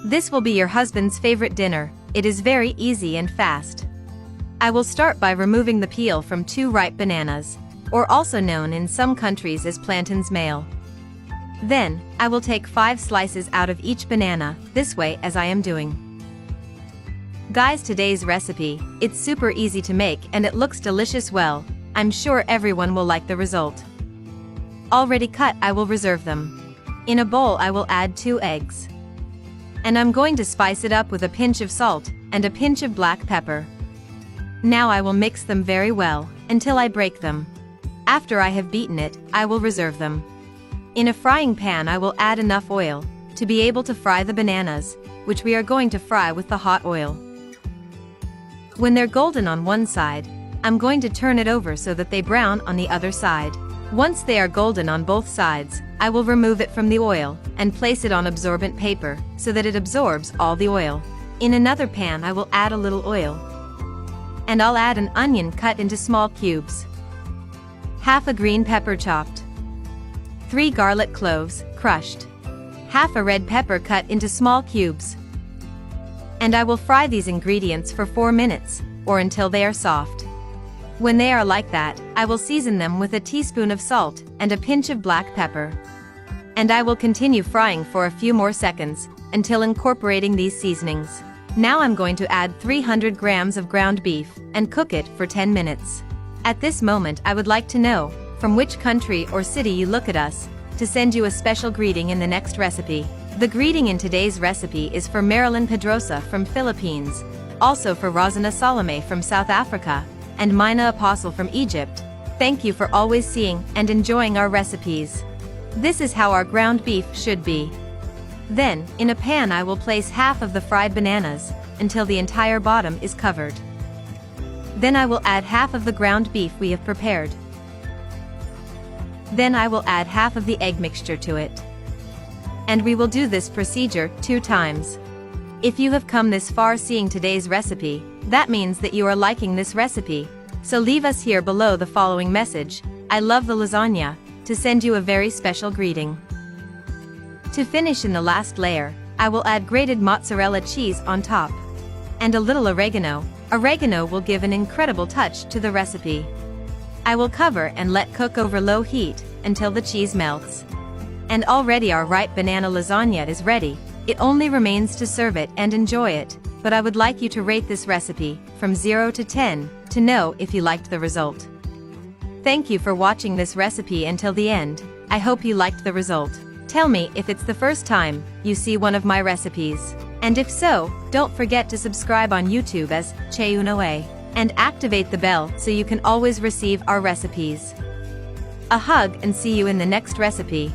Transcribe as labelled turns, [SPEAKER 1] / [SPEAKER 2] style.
[SPEAKER 1] This will be your husband's favorite dinner. It is very easy and fast. I will start by removing the peel from 2 ripe bananas, or also known in some countries as plantains male. Then, I will take 5 slices out of each banana, this way as I am doing. Guys, today's recipe, it's super easy to make and it looks delicious. Well, I'm sure everyone will like the result. Already cut, I will reserve them. In a bowl I will add 2 eggs. And I'm going to spice it up with a pinch of salt and a pinch of black pepper. Now I will mix them very well, until I break them. After I have beaten it, I will reserve them. In a frying pan I will add enough oil to be able to fry the bananas, which we are going to fry with the hot oil. When they're golden on one side, I'm going to turn it over so that they brown on the other side. Once they are golden on both sides, I will remove it from the oil and place it on absorbent paper so that it absorbs all the oil. In another pan I will add a little oil. And I'll add an onion cut into small cubes. Half a green pepper chopped. 3 garlic cloves, crushed. Half a red pepper cut into small cubes. And I will fry these ingredients for 4 minutes, or until they are soft. When they are like that, I will season them with a teaspoon of salt and a pinch of black pepper. And I will continue frying for a few more seconds, until incorporating these seasonings. Now I'm going to add 300 grams of ground beef, and cook it for 10 minutes. At this moment I would like to know, from which country or city you look at us, to send you a special greeting in the next recipe. The greeting in today's recipe is for Marilyn Pedrosa from Philippines, also for Rosana Salome from South Africa, and Mina Apostle from Egypt. Thank you for always seeing and enjoying our recipes. This is how our ground beef should be. Then, in a pan I will place half of the fried bananas, until the entire bottom is covered. Then I will add half of the ground beef we have prepared. Then I will add half of the egg mixture to it. And we will do this procedure 2 times. If you have come this far seeing today's recipe, that means that you are liking this recipe. So leave us here below the following message: I love the lasagna, to send you a very special greeting. To finish in the last layer, I will add grated mozzarella cheese on top. And a little oregano. Oregano will give an incredible touch to the recipe. I will cover and let cook over low heat until the cheese melts. And already our ripe banana lasagna is ready. It only remains to serve it and enjoy it, but I would like you to rate this recipe from 0 to 10 to know if you liked the result. Thank you for watching this recipe until the end. I hope you liked the result. Tell me if it's the first time you see one of my recipes. And if so, don't forget to subscribe on YouTube as Cheunoe, and activate the bell so you can always receive our recipes. A hug and see you in the next recipe.